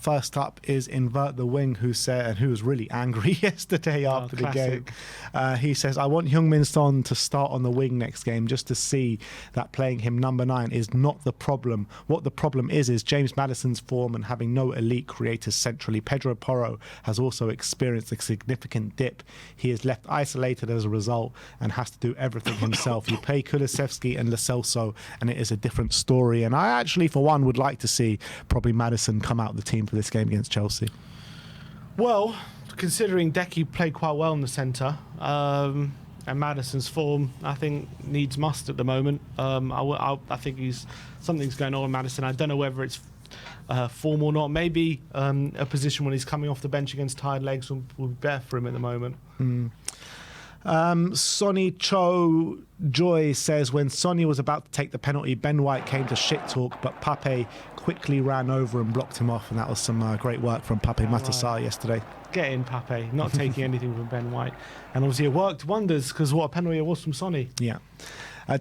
First up is Invert the Wing, who was really angry yesterday after the game. He says, I want Heung-min Son to start on the wing next game just to see that playing him number 9 is not the problem. What the problem is James Maddison's form and having no elite creators centrally. Pedro Porro has also experienced a significant dip. He is left isolated as a result and has to do everything himself. You play Kulusevski and Lo Celso and it is a different story. And I actually, for one, would like to see probably Maddison come out of the team for this game against Chelsea. Well, considering Decky played quite well in the centre, and Maddison's form, I think, needs must at the moment. I think something's going on with Maddison. I don't know whether it's form or not. Maybe a position when he's coming off the bench against tired legs will be better for him at the moment. Sonny Cho Joy says, when Sonny was about to take the penalty, Ben White came to shit talk, but Pape quickly ran over and blocked him off, and that was some great work from Pape Matar yesterday. Get in, Pape, not taking anything from Ben White. And obviously it worked wonders, because what a penalty it was from Sonny. Yeah.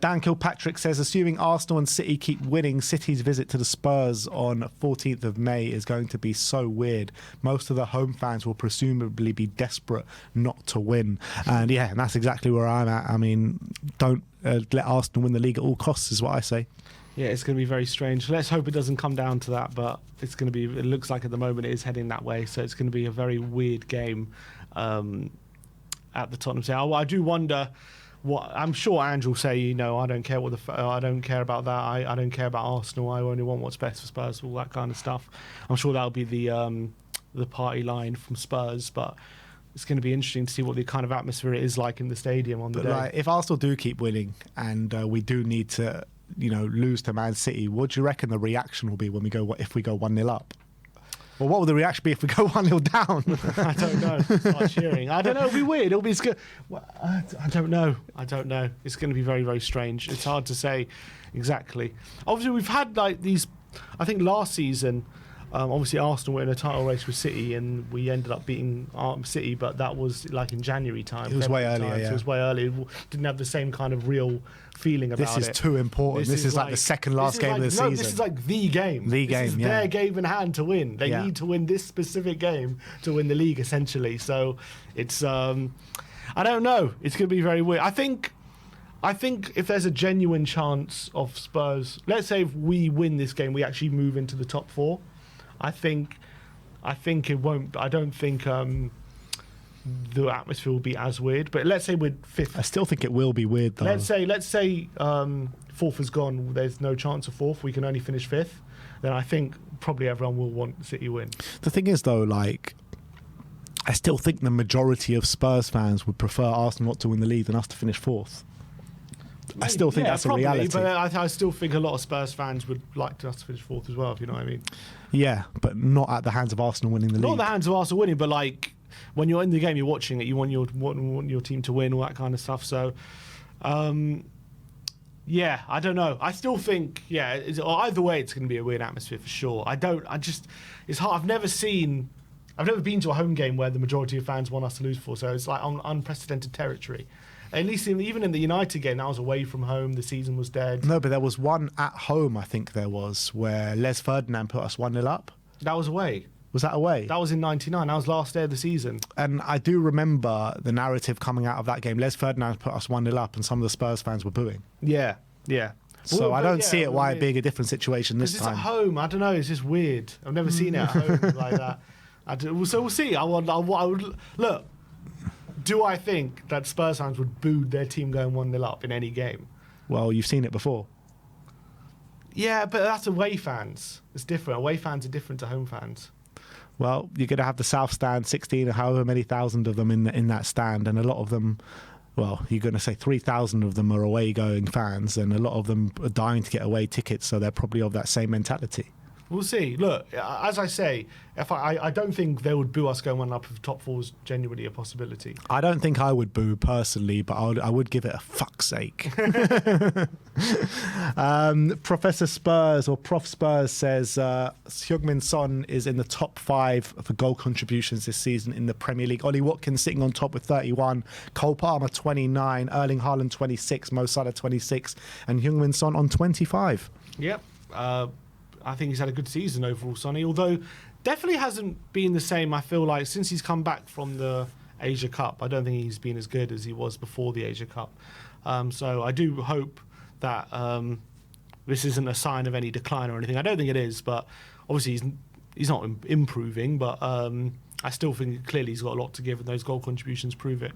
Dan Kilpatrick says, assuming Arsenal and City keep winning, City's visit to the Spurs on 14th of May is going to be so weird. Most of the home fans will presumably be desperate not to win. And yeah, and that's exactly where I'm at. I mean, don't let Arsenal win the league at all costs is what I say. Yeah, it's going to be very strange. Let's hope it doesn't come down to that, but it's going to be, it looks like at the moment it is heading that way, so it's going to be a very weird game at the Tottenham Stadium. I do wonder what, I'm sure Andrew will say, you know, I don't care what I don't care about that. I don't care about Arsenal. I only want what's best for Spurs, all that kind of stuff. I'm sure that'll be the party line from Spurs, but it's going to be interesting to see what the kind of atmosphere it is like in the stadium on the day. Like, if Arsenal do keep winning and we do need to, you know, lose to Man City, what do you reckon the reaction will be when we go, if we go 1-0 up? Well, what will the reaction be if we go 1-0 down? I don't know. Start cheering. I don't know. It'll be weird. It'll be good. I don't know. It's going to be very, very strange. It's hard to say exactly. Obviously, we've had like these. I think last season, obviously Arsenal were in a title race with City, and we ended up beating City, but that was like in January time. It was way earlier. Yeah. So it was way earlier. It didn't have the same kind of real feeling about it. This is too important. This is like the second last game of the season. This is like the game. This is their game in hand to win. They need to win this specific game to win the league, essentially. So it's, I don't know. It's going to be very weird. I think if there's a genuine chance of Spurs, let's say if we win this game, we actually move into the top 4. I think it won't. I don't think the atmosphere will be as weird. But let's say we're 5th. I still think it will be weird, though. Let's say 4th is gone. There's no chance of 4th. We can only finish 5th. Then I think probably everyone will want City win. The thing is, though, like, I still think the majority of Spurs fans would prefer Arsenal not to win the league than us to finish 4th. I still think that's probably a reality. But I still think a lot of Spurs fans would like us to finish 4th as well, if you know what I mean. Yeah, but not at the hands of Arsenal winning the league. Not at the hands of Arsenal winning, but like when you're in the game, you're watching it, you want your team to win, all that kind of stuff. So, yeah, I don't know. I still think, either way, it's going to be a weird atmosphere for sure. It's hard. I've never been to a home game where the majority of fans want us to lose for, so it's like on unprecedented territory. At least even in the United game, that was away from home. The season was dead. No, but there was one at home, I think there was, where Les Ferdinand put us 1-0 up. That was away. Was that away? That was in '99. That was last day of the season. And I do remember the narrative coming out of that game. Les Ferdinand put us 1-0 up, and some of the Spurs fans were booing. Yeah. So I don't see it why it being a different situation this time. It's at home. I don't know. It's just weird. I've never seen it at home like that. So we'll see. I would look. Do I think that Spurs fans would boo their team going 1-0 up in any game? Well, you've seen it before. Yeah, but that's away fans. It's different. Away fans are different to home fans. Well, you're going to have the South Stand, 16 or however many thousand of them in that stand, and a lot of them, well, you're going to say 3,000 of them are away-going fans, and a lot of them are dying to get away tickets, so they're probably of that same mentality. We'll see. Look, as I say, if I don't think they would boo us going 1 up if top 4 is genuinely a possibility. I don't think I would boo personally, but I would give it a fuck's sake. Professor Spurs or Prof Spurs says Heung-min Son is in the top 5 for goal contributions this season in the Premier League. Ollie Watkins sitting on top with 31, Cole Palmer 29, Erling Haaland 26, Mo Salah 26, and Heung-min Son on 25. Yep. I think he's had a good season overall, Sonny. Although definitely hasn't been the same. I feel like since he's come back from the Asia Cup, I don't think he's been as good as he was before the Asia Cup. So I do hope that this isn't a sign of any decline or anything. I don't think it is, but obviously he's not improving. But I still think clearly he's got a lot to give, and those goal contributions prove it.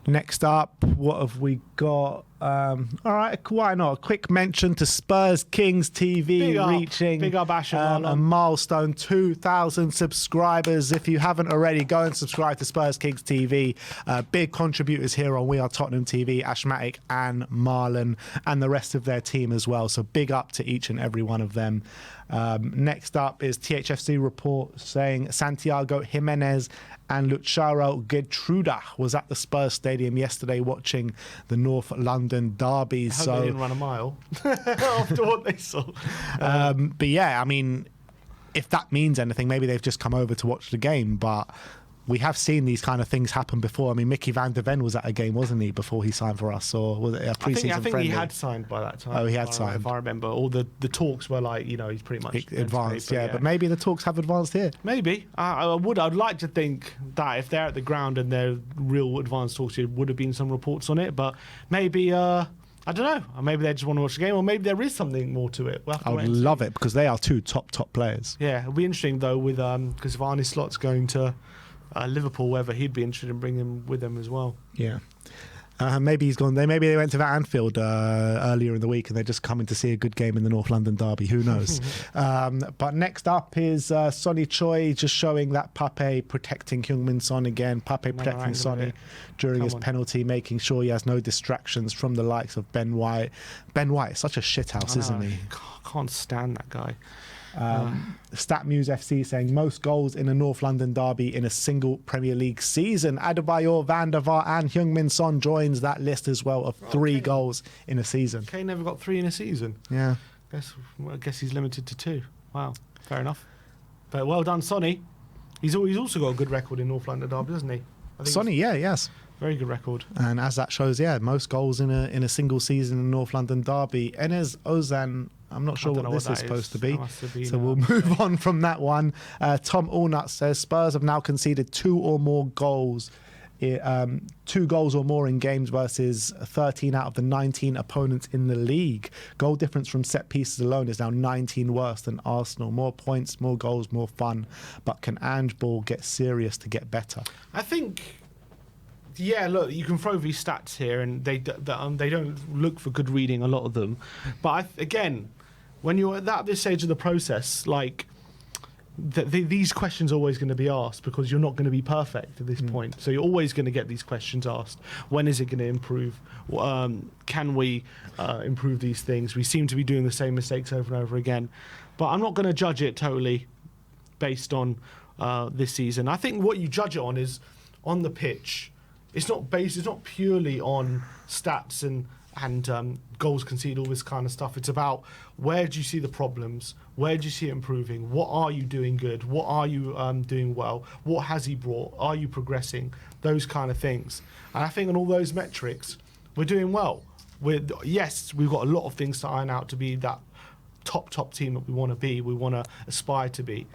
Next up, what have we got? All right, why not? A quick mention to Spurs Kings TV reaching big up Ash a milestone 2,000 subscribers. If you haven't already, go and subscribe to Spurs Kings TV. Big contributors here on We Are Tottenham TV, Ashmatic and Marlon, and the rest of their team as well. So big up to each and every one of them. Next up is THFC report saying Santiago Jimenez and Luciano Getruda was at the Spurs Stadium yesterday watching the North London derby. I hope they didn't run a mile after what they saw. But yeah, I mean, if that means anything, maybe they've just come over to watch the game. But we have seen these kind of things happen before. I mean, Mickey van der Ven was at a game, wasn't he, before he signed for us? Or was it a pre-season I think friendly? he had signed by that time. Oh, he had signed. If I remember. All the talks were like, he's pretty much advanced, yeah. But maybe the talks have advanced here. Maybe. I'd like to think that if they're at the ground and they're real advanced talks, there would have been some reports on it. But maybe... I don't know. Maybe they just want to watch the game, or maybe there is something more to it. I would love it because they are two top players. Yeah, it'll be interesting though with because if Arne Slot's going to Liverpool, whether he'd be interested in bringing him with them as well. Yeah. Maybe he's gone. Maybe they went to Anfield earlier in the week and they're just coming to see a good game in the North London derby. Who knows? But next up is Sonny Choi just showing that Pape protecting Heung-min Son again. Pape protecting Sonny during his penalty, making sure he has no distractions from the likes of Ben White. Ben White is such a shithouse, isn't he? Can't stand that guy. StatMuse FC saying most goals in a North London derby in a single Premier League season. Adebayor, Van der Vaart and Heung-min Son joins that list as well of 3 goals in a season. Kane never got 3 in a season. Yeah. I guess he's limited to 2. Wow, fair enough. But well done, Sonny. He's also got a good record in North London derby, doesn't he? Sonny, yes. Very good record. And as that shows, most goals in a single season in North London derby. Enes Ozan, I'm not sure what this is supposed to be. So we'll move on from that one. Tom Allnut says Spurs have now conceded 2 or more goals. 2 goals or more in games versus 13 out of the 19 opponents in the league. Goal difference from set pieces alone is now 19 worse than Arsenal. More points, more goals, more fun. But can Ange Ball get serious to get better? I think... Yeah, look, you can throw these stats here, and they don't look for good reading, a lot of them. But again, when you're at this stage of the process, like these questions are always going to be asked because you're not going to be perfect at this point. So you're always going to get these questions asked. When is it going to improve? Can we improve these things? We seem to be doing the same mistakes over and over again. But I'm not going to judge it totally based on this season. I think what you judge it on is on the pitch. It's not purely on stats and goals conceded, all this kind of stuff. It's about where do you see the problems? Where do you see it improving? What are you doing good? What are you doing well? What has he brought? Are you progressing? Those kind of things. And I think on all those metrics, we're doing well. Yes, we've got a lot of things to iron out to be that top team that we want to be. We want to aspire to be.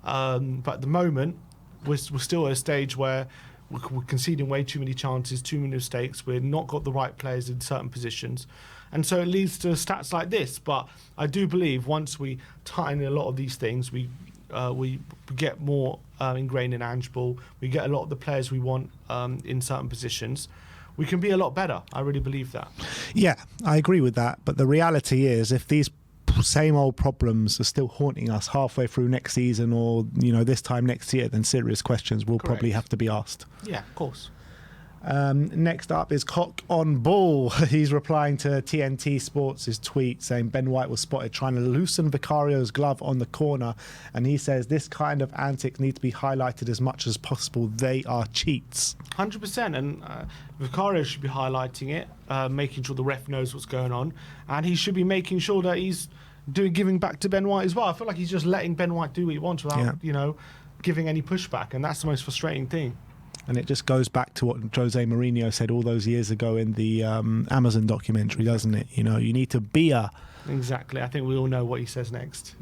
But at the moment, we're still at a stage where we're conceding way too many chances, too many mistakes. We've not got the right players in certain positions. And so it leads to stats like this. But I do believe once we tighten a lot of these things, we get more ingrained in Ange Ball. We get a lot of the players we want in certain positions. We can be a lot better. I really believe that. Yeah, I agree with that. But the reality is if these same old problems are still haunting us halfway through next season or this time next year, then serious questions will probably have to be asked. Yeah, of course. Next up is Cock on Ball. He's replying to TNT Sports' tweet saying Ben White was spotted trying to loosen Vicario's glove on the corner, and he says this kind of antics need to be highlighted as much as possible. They are cheats. 100%, and Vicario should be highlighting it, making sure the ref knows what's going on, and he should be making sure that he's giving back to Ben White as well. I feel like he's just letting Ben White do what he wants without giving any pushback, and that's the most frustrating thing. And it just goes back to what Jose Mourinho said all those years ago in the Amazon documentary, doesn't it? You need to be a... Exactly. I think we all know what he says next.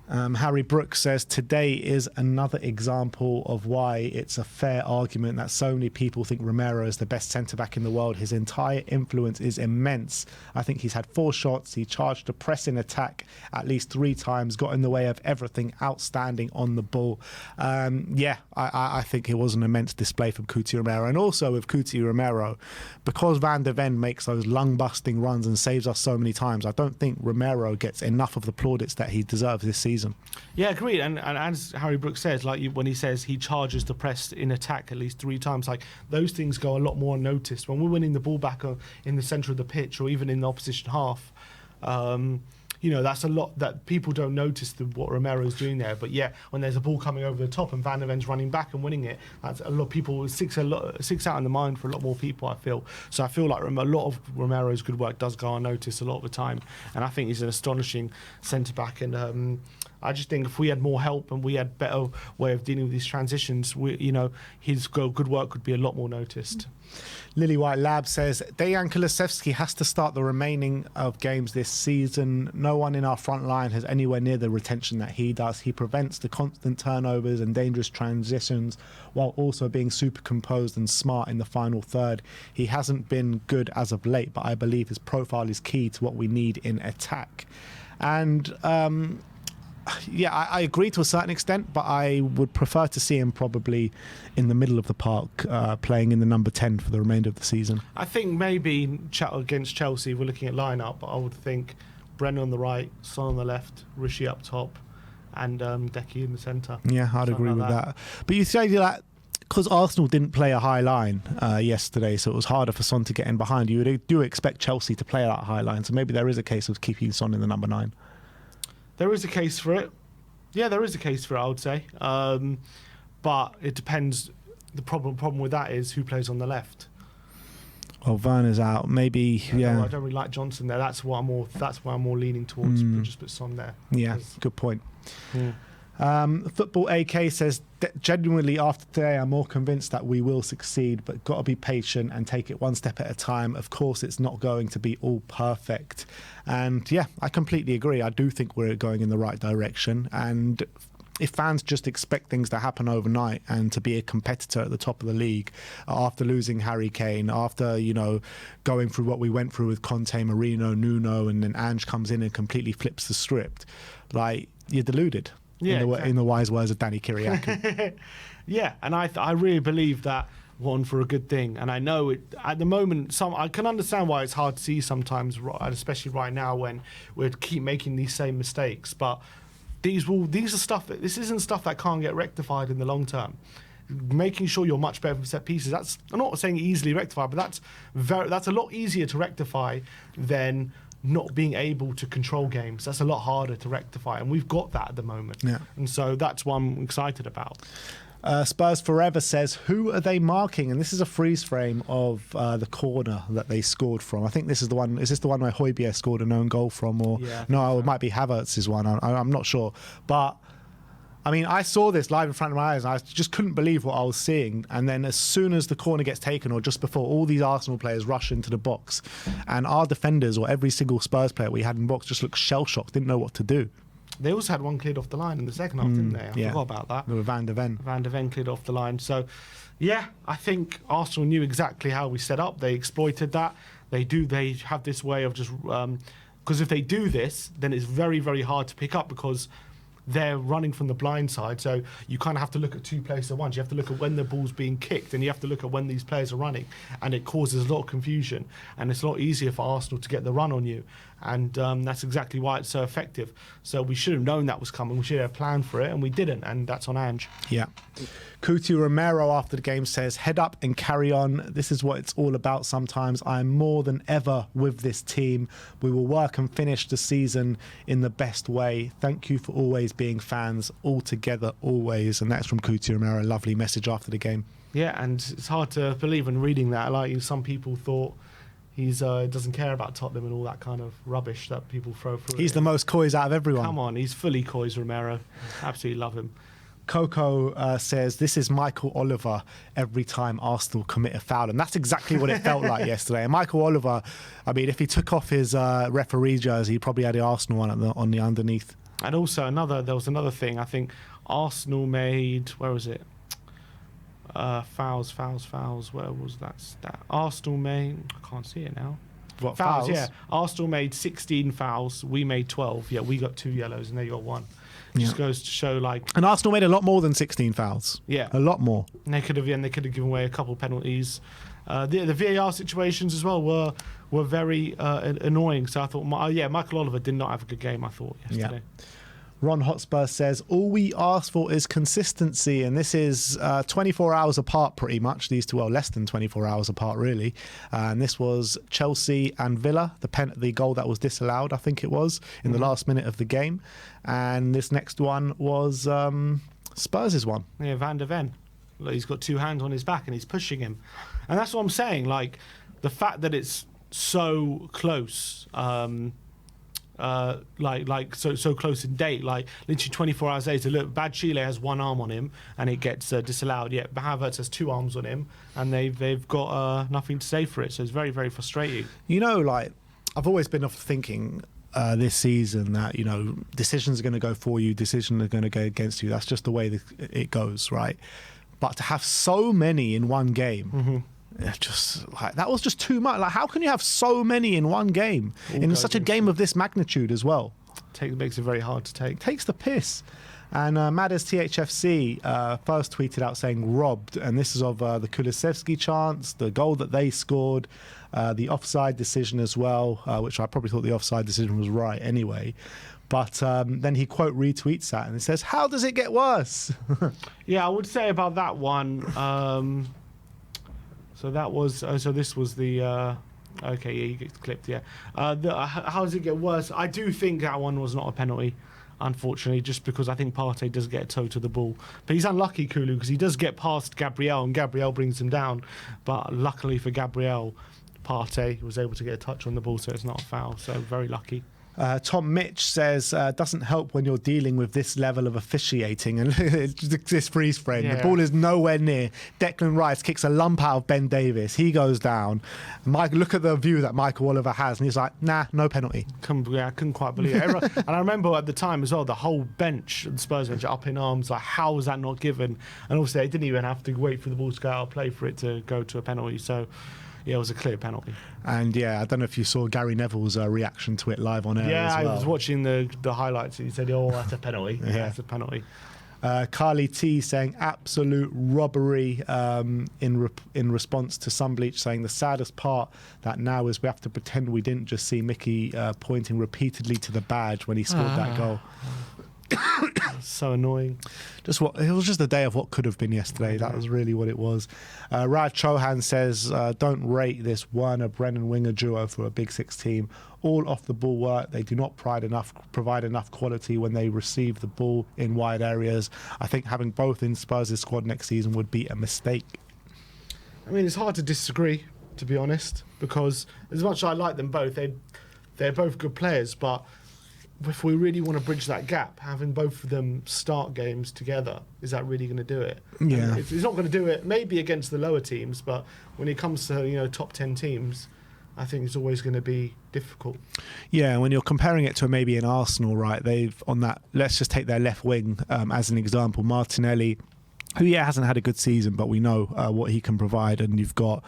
Harry Brooks says, today is another example of why it's a fair argument that so many people think Romero is the best centre-back in the world. His entire influence is immense. I think he's had 4 shots. He charged a pressing attack at least 3 times, got in the way of everything, outstanding on the ball. I think it was an immense display from Cuti Romero. And also with Cuti Romero, because Van de Ven makes those lung-busting runs and saves us so many times, I don't think Romero gets enough of the plaudits that he deserves this season. Yeah, agreed. And as Harry Brooks says, when he says he charges the press in attack at least 3 times, those things go a lot more unnoticed. When we're winning the ball back in the centre of the pitch or even in the opposition half, that's a lot that people don't notice what Romero's doing there. But yeah, when there's a ball coming over the top and Van de Ven's running back and winning it, that's a lot of people sticks out in the mind for a lot more people, I feel. So I feel like a lot of Romero's good work does go unnoticed a lot of the time, and I think he's an astonishing centre back. And I just think if we had more help and we had better way of dealing with these transitions, his good work would be a lot more noticed. Lily White Lab says, Dejan Kulusevski has to start the remaining of games this season. No one in our front line has anywhere near the retention that he does. He prevents the constant turnovers and dangerous transitions while also being super composed and smart in the final third. He hasn't been good as of late, but I believe his profile is key to what we need in attack. And I agree to a certain extent, but I would prefer to see him probably in the middle of the park, playing in the number 10 for the remainder of the season. I think maybe against Chelsea, we're looking at lineup, but I would think Brennan on the right, Son on the left, Rishi up top, and Decky in the centre. Yeah, I'd agree with that. But you say that because Arsenal didn't play a high line yesterday, so it was harder for Son to get in behind. You do expect Chelsea to play that high line, so maybe there is a case of keeping Son in the number 9. There is a case for it. Yeah, there is a case for it, I would say. But it depends. The problem with that is who plays on the left. Well, Werner's out. Maybe, I don't really like Johnson there. That's why I'm more leaning towards. Just put Son there. Yeah, good point. Football AK says, genuinely after today I'm more convinced that we will succeed, but got to be patient and take it one step at a time. Of course it's not going to be all perfect, and yeah, I completely agree. I do think we're going in the right direction, and if fans just expect things to happen overnight and to be a competitor at the top of the league after losing Harry Kane, after going through what we went through with Conte, Marino, Nuno, and then Ange comes in and completely flips the script, you're deluded. Yeah, in the wise words of Danny Kyriakou. Yeah, and I really believe that one for a good thing. And I know it at the moment. I can understand why it's hard to see sometimes, especially right now when we keep making these same mistakes. But these are stuff this isn't stuff that can't get rectified in the long term. Making sure you're much better from set pieces. I'm not saying easily rectified, but that's a lot easier to rectify than not being able to control games. That's a lot harder to rectify, and we've got that at the moment. Yeah. And so that's what I'm excited about. Spurs Forever says, who are they marking? And this is a freeze frame of the corner that they scored from. I think this is the one. Is this the one where Højbjerg scored an own goal from? Or no, it might be Havertz's one. I'm not sure. But I mean, I saw this live in front of my eyes and I just couldn't believe what I was seeing. And then as soon as the corner gets taken, or just before, all these Arsenal players rush into the box, and our defenders, or every single Spurs player we had in box, just looked shell-shocked, didn't know what to do. They also had one cleared off the line in the second half, didn't they? I forgot about that. With Van de Ven. Van de Ven cleared off the line. So, yeah, I think Arsenal knew exactly how we set up. They exploited that. They have this way of just... because if they do this, then it's very, very hard to pick up, because they're running from the blind side. So you kind of have to look at 2 places at once. You have to look at when the ball's being kicked, and you have to look at when these players are running. And it causes a lot of confusion. And it's a lot easier for Arsenal to get the run on you. And that's exactly why it's so effective. So we should have known that was coming. We should have planned for it, and we didn't. And that's on Ange. Yeah. Cuti Romero after the game says, head up and carry on. This is what it's all about sometimes. I'm more than ever with this team. We will work and finish the season in the best way. Thank you for always being fans, all together, always. And that's from Cuti Romero. A lovely message after the game. Yeah, and it's hard to believe when reading that. Like, some people thought he doesn't care about Tottenham and all that kind of rubbish that people throw through. He's the most COYS out of everyone. Come on, he's fully COYS, Romero. Absolutely love him. Coco says, this is Michael Oliver every time Arsenal commit a foul. And that's exactly what it felt like yesterday. And Michael Oliver, I mean, if he took off his referee jersey, he probably had the Arsenal one on the underneath. And also there was another thing. I think Arsenal made, where was it? Fouls. Where was that stat? Arsenal made, I can't see it now. What, fouls? Yeah. Arsenal made 16 fouls. We made 12. Yeah, we got 2 yellows and they got 1. Just goes to show, like... And Arsenal made a lot more than 16 fouls. Yeah. A lot more. And they could have given away a couple penalties. The VAR situations as well were very annoying. So I thought, Michael Oliver did not have a good game, I thought, yesterday. Yeah. Ron Hotspur says, all we ask for is consistency. And this is 24 hours apart, pretty much. These two are less than 24 hours apart, really. And this was Chelsea and Villa, the goal that was disallowed, I think it was, in the last minute of the game. And this next one was Spurs' one. Yeah, Van der Ven. Look, he's got 2 hands on his back and he's pushing him. And that's what I'm saying. Like, the fact that it's so close... so close in date, like literally 24 hours later. Look, Bad Chile has 1 arm on him and it gets disallowed. Yeah, Havertz has 2 arms on him and they've got nothing to say for it. So it's very, very frustrating. You know, like, I've always been of thinking this season that, you know, decisions are going to go for you, decisions are going to go against you. That's just the way it goes, right? But to have so many in one game, just like that was just too much. Like, how can you have so many in one game in such a game of this magnitude as well? Makes it very hard to take. Takes the piss. And Madders THFC first tweeted out saying robbed, and this is of the Kulusevski chance, the goal that they scored, the offside decision as well, which I probably thought the offside decision was right anyway. But then he quote retweets that and it says, "How does it get worse?" Yeah, I would say about that one. So that was. So this was the. Okay, yeah, he gets clipped. Yeah. How does it get worse? I do think that one was not a penalty, unfortunately, just because I think Partey does get a toe to the ball. But he's unlucky, Kulu, because he does get past Gabriel, and Gabriel brings him down. But luckily for Gabriel, Partey was able to get a touch on the ball, so it's not a foul. So very lucky. Tom Mitch says, doesn't help when you're dealing with this level of officiating. And this freeze frame, the ball is nowhere near. Declan Rice kicks a lump out of Ben Davis. He goes down. Look at the view that Michael Oliver has. And he's like, nah, no penalty. I couldn't quite believe it. And I remember at the time as well, the whole bench, the Spurs bench, up in arms, like, how was that not given? And also, they didn't even have to wait for the ball to go out of play for it to go to a penalty. So... yeah, it was a clear penalty. And yeah, I don't know if you saw Gary Neville's reaction to it live on air as well. Yeah, I was watching the highlights and he said, oh, that's a penalty. Yeah, that's a penalty. Carly T saying absolute robbery in response to some bleach saying the saddest part that now is we have to pretend we didn't just see Mickey pointing repeatedly to the badge when he scored that goal. So annoying. It was just a day of what could have been yesterday. That was really what it was. Rad Chohan says, don't rate this Werner Brennan winger duo for a Big Six team. All off the ball work. They do not provide enough quality when they receive the ball in wide areas. I think having both in Spurs' squad next season would be a mistake. I mean, it's hard to disagree, to be honest, because as much as I like them both, they're both good players, but if we really want to bridge that gap, having both of them start games together, is that really going to do it? Yeah. It's not going to do it maybe against the lower teams, but when it comes to top 10 teams, I think it's always going to be difficult. Yeah, when you're comparing it to maybe an Arsenal, right, let's just take their left wing as an example, Martinelli, who hasn't had a good season, but we know what he can provide. And you've got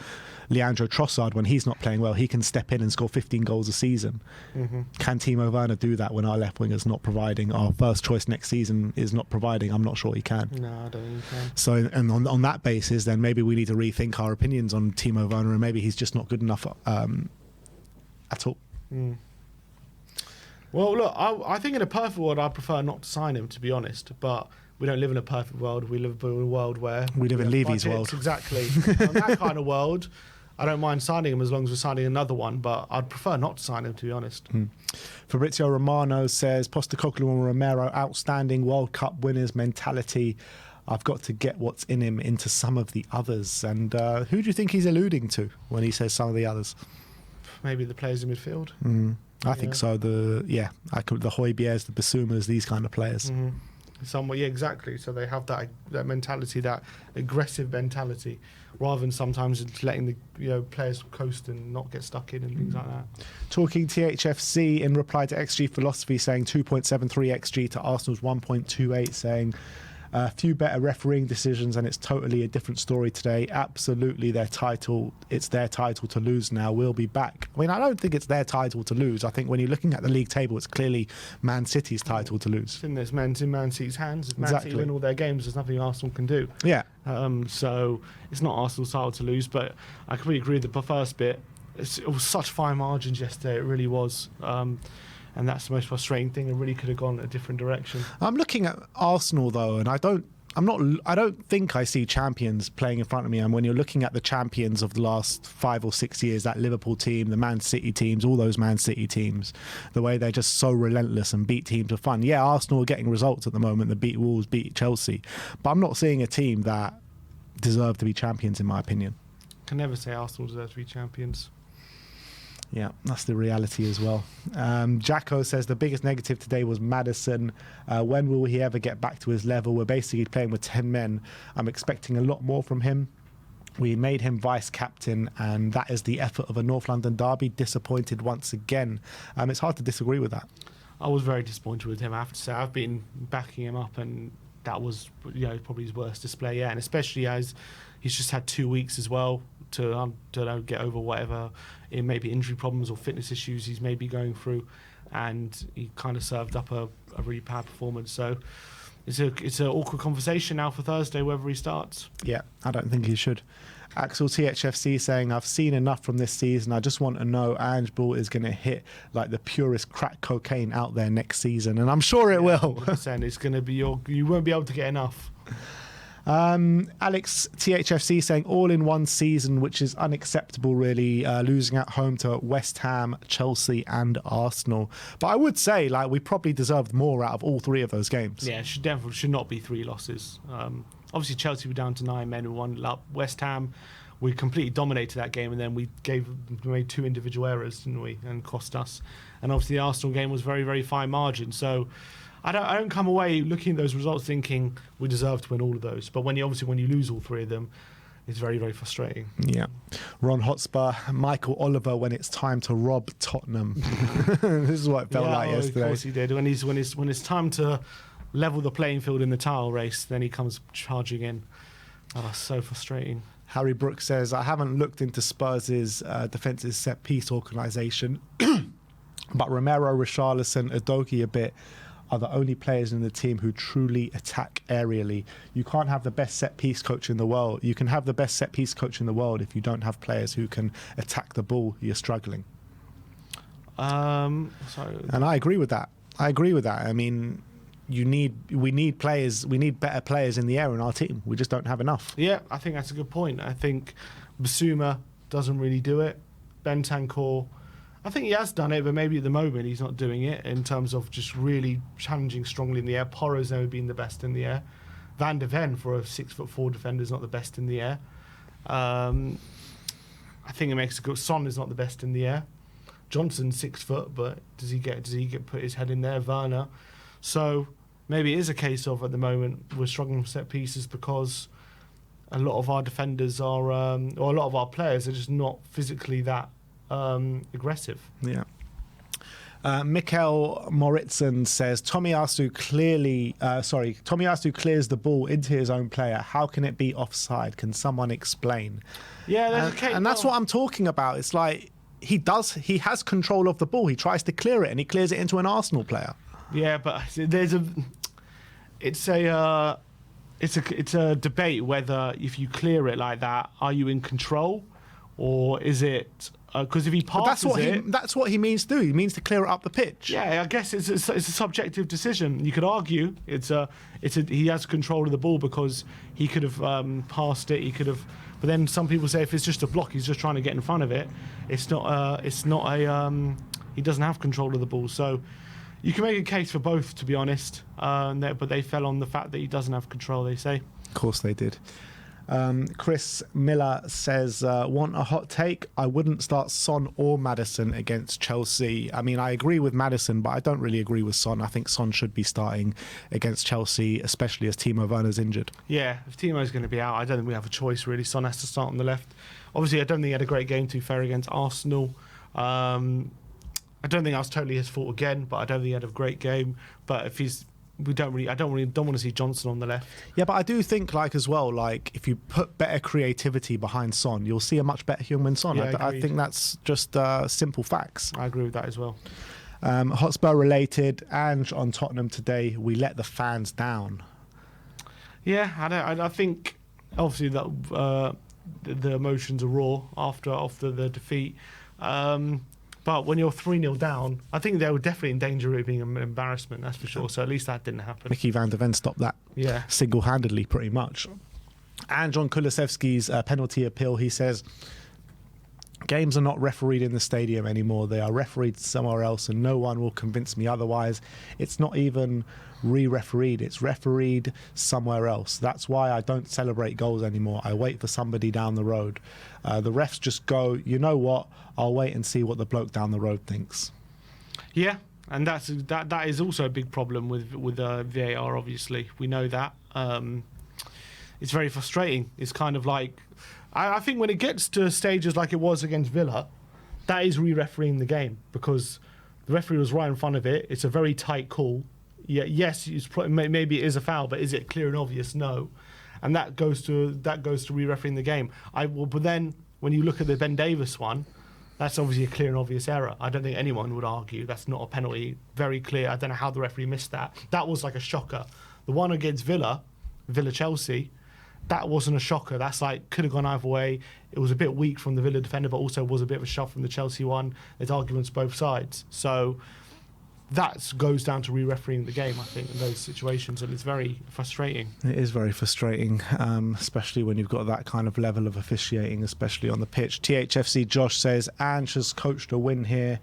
Leandro Trossard, when he's not playing well, he can step in and score 15 goals a season. Mm-hmm. Can Timo Werner do that when our left winger's not providing? Our first choice next season is not providing. I'm not sure he can. No, I don't think he can. So, and on that basis, then maybe we need to rethink our opinions on Timo Werner, and maybe he's just not good enough at all. Mm. Well, look, I think in a perfect world, I'd prefer not to sign him, to be honest, but we don't live in a perfect world. We live in a world where... we live in Levy's world. Exactly. In that kind of world, I don't mind signing him as long as we're signing another one, but I'd prefer not to sign him, to be honest. Fabrizio Romano says, Postecoglou and Romero, outstanding World Cup winners mentality. I've got to get what's in him into some of the others. And who do you think he's alluding to when he says some of the others? Maybe the players in midfield. I think so. The Højbjergs, the Bissoumas, these kind of players. Somewhat, yeah, exactly. So they have that mentality, that aggressive mentality, rather than sometimes just letting the players coast and not get stuck in and things like that. Talking THFC in reply to XG Philosophy saying 2.73 XG to Arsenal's 1.28, saying a few better refereeing decisions and it's totally a different story today. Absolutely it's their title to lose now. We'll be back. I mean, I don't think it's their title to lose. I think when you're looking at the league table, it's clearly Man City's title to lose. It's in Man City's hands. If Man City win all their games, there's nothing Arsenal can do. Yeah. So it's not Arsenal's title to lose, but I completely agree with the first bit. It was such fine margins yesterday. It really was. And that's the most frustrating thing. It really could have gone a different direction. I'm looking at Arsenal though, and I don't think I see champions playing in front of me. And when you're looking at the champions of the last 5 or 6 years, that Liverpool team, the Man City teams, all those Man City teams, the way they're just so relentless and beat teams for fun. Yeah, Arsenal are getting results at the moment. They beat Wolves, beat Chelsea, but I'm not seeing a team that deserve to be champions in my opinion. Can never say Arsenal deserve to be champions. Yeah, that's the reality as well. Jacko says the biggest negative today was Maddison. When will he ever get back to his level? We're basically playing with 10 men. I'm expecting a lot more from him. We made him vice-captain, and that is the effort of a North London derby. Disappointed once again. It's hard to disagree with that. I was very disappointed with him, I have to say. I've been backing him up, and that was probably his worst display yet, and especially as he's just had 2 weeks as well to get over whatever it may be injury problems or fitness issues he's maybe going through, and he kind of served up a really bad performance. So it's an awkward conversation now for Thursday whether he starts. Yeah, I don't think he should. Axel THFC saying, I've seen enough from this season. I just want to know Ange Ball is going to hit like the purest crack cocaine out there next season, and I'm sure it will. 100%. It's going to be you won't be able to get enough. Alex THFC saying all in one season, which is unacceptable really, losing at home to West Ham, Chelsea and Arsenal. But I would say we probably deserved more out of all 3 of those games. Yeah, it definitely should not be 3 losses. Obviously Chelsea were down to 9 men and 1 up. West Ham, we completely dominated that game, and then we made 2 individual errors, didn't we, and cost us. And obviously the Arsenal game was very, very fine margin. So I don't come away looking at those results thinking we deserve to win all of those. But when you lose all 3 of them, it's very, very frustrating. Yeah. Ron Hotspur, Michael Oliver, when it's time to rob Tottenham. This is what it felt like yesterday. Of course he did. When it's time to level the playing field in the title race, then he comes charging in. Oh, that's so frustrating. Harry Brooks says, I haven't looked into Spurs' defensive set-piece organisation, but Romero, Richarlison, Udogie a bit are the only players in the team who truly attack aerially. You can't have the best set-piece coach in the world. You can have the best set-piece coach in the world if you don't have players who can attack the ball. You're struggling. And I agree with that. I mean, we need better players in the air in our team. We just don't have enough. Yeah, I think that's a good point. I think Basuma doesn't really do it. Bentancur, I think he has done it, but maybe at the moment he's not doing it in terms of just really challenging strongly in the air. Porro's never been the best in the air. Van de Ven, for a 6'4" defender, is not the best in the air. I think it makes a good. Son is not the best in the air. Johnson's 6 foot, but does he get put his head in there? Werner. So maybe it is a case of at the moment we're struggling with set pieces because a lot of our defenders are, or a lot of our players are just not physically that aggressive. Yeah. Mikkel Moritzen says Tomiyasu clears the ball into his own player. How can it be offside? Can someone explain? Yeah, there's a case. And that's what I'm talking about. It's like he has control of the ball. He tries to clear it and he clears it into an Arsenal player. Yeah, but it's a debate whether if you clear it like that, are you in control, or is it because if he passes that's what he means to do. He means to clear it up the pitch. Yeah, I guess it's a subjective decision. You could argue he has control of the ball because he could have passed it. He could have, but then some people say if it's just a block, he's just trying to get in front of it. It's not he doesn't have control of the ball. So you can make a case for both, to be honest. But they fell on the fact that he doesn't have control. They say. Of course they did. Chris Miller says, want a hot take? I wouldn't start Son or Maddison against Chelsea. I mean, I agree with Maddison, but I don't really agree with Son. I think Son should be starting against Chelsea, especially as Timo Werner's injured. Yeah, if Timo's going to be out, I don't think we have a choice, really. Son has to start on the left. Obviously, I don't think he had a great game, to be fair, against Arsenal. I don't think that was totally his fault again, but I don't think he had a great game. But if he's... I don't want to see Johnson on the left. Yeah, but I do think, as well, if you put better creativity behind Son, you'll see a much better Heung-min Son. Yeah, I think that's just simple facts. I agree with that as well. Hotspur related, and on Tottenham today, we let the fans down. Yeah, I think obviously that the emotions are raw after the defeat. But when you're 3-0 down, I think they were definitely in danger of being an embarrassment, that's for sure. So at least that didn't happen. Mickey van der Ven stopped that single-handedly, pretty much. And John Kulusevski's penalty appeal, he says, games are not refereed in the stadium anymore. They are refereed somewhere else, and no one will convince me otherwise. It's not even re-refereed. It's refereed somewhere else. That's why I don't celebrate goals anymore. I wait for somebody down the road. The refs just go, you know what? I'll wait and see what the bloke down the road thinks. Yeah, and that is also a big problem with VAR. Obviously, we know that. It's very frustrating. It's kind of like, I think when it gets to stages like it was against Villa, that is re-refereeing the game, because the referee was right in front of it. It's a very tight call. Yeah, yes, maybe it is a foul, but is it clear and obvious? No, and that goes to re-refereeing the game. But then when you look at the Ben Davies one, that's obviously a clear and obvious error. I don't think anyone would argue that's not a penalty. Very clear. I don't know how the referee missed that. That was like a shocker. The one against Villa Chelsea, that wasn't a shocker. That's could have gone either way. It was a bit weak from the Villa defender, but also was a bit of a shove from the Chelsea one. There's arguments both sides. So that goes down to re-refereeing the game, I think, in those situations, and it's very frustrating. It is very frustrating, especially when you've got that kind of level of officiating, especially on the pitch. THFC Josh says, Ange has coached a win here.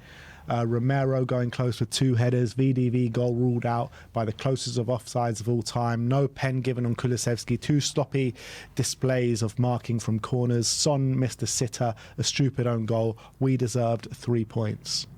Romero going close with 2 headers. VDV goal ruled out by the closest of offsides of all time. No pen given on Kulusevski. 2 sloppy displays of marking from corners. Son missed a sitter. A stupid own goal. We deserved 3 points.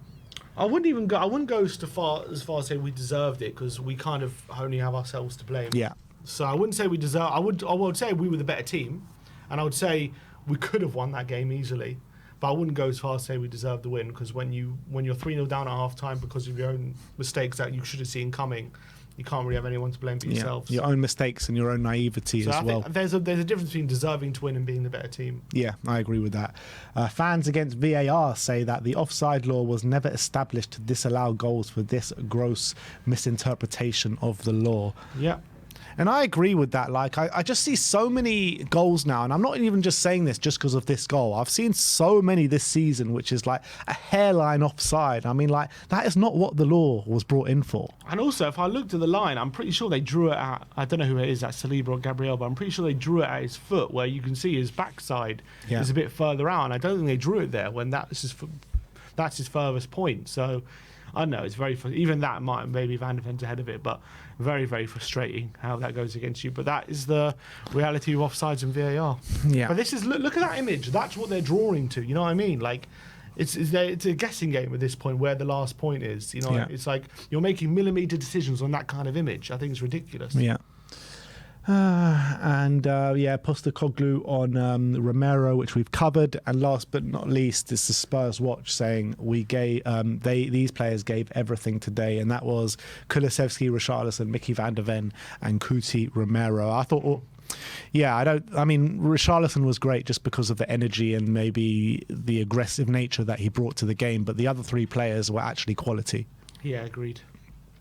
I wouldn't go as far as say we deserved it, because we kind of only have ourselves to blame. Yeah. So I wouldn't say we deserve. I would say we were the better team, and I would say we could have won that game easily. But I wouldn't go as far as say we deserved the win, because when you're 3-0 down at half time because of your own mistakes that you should have seen coming, you can't really have anyone to blame but yourselves. Your own mistakes and your own naivety as well. Think there's a difference between deserving to win and being the better team. Yeah, I agree with that. Fans against VAR say that the offside law was never established to disallow goals for this gross misinterpretation of the law. Yeah. And I agree with that. I just see so many goals now, and I'm not even just saying this just because of this goal. I've seen so many this season, which is a hairline offside. I mean, that is not what the law was brought in for. And also, if I looked at the line, I'm pretty sure they drew it at, I don't know who it is, that's Saliba or Gabriel, but I'm pretty sure they drew it at his foot, where you can see his backside is a bit further out. And I don't think they drew it there when that's his furthest point. So I don't know, it's very, even that might maybe Van der Ven's ahead of it, but very, very frustrating how that goes against you. But that is the reality of offsides and VAR. Yeah. But this is, look at that image. That's what they're drawing to. You know what I mean? It's a guessing game at this point where the last point is. You know, it's you're making millimetre decisions on that kind of image. I think it's ridiculous. Yeah. Postecoglou on Romero, which we've covered, and last but not least is the Spurs Watch saying these players gave everything today, and that was Kulusevski, Richarlison, Mickey van der Ven, and Cuti Romero. I thought, Richarlison was great just because of the energy and maybe the aggressive nature that he brought to the game, but the other 3 players were actually quality. Yeah, agreed.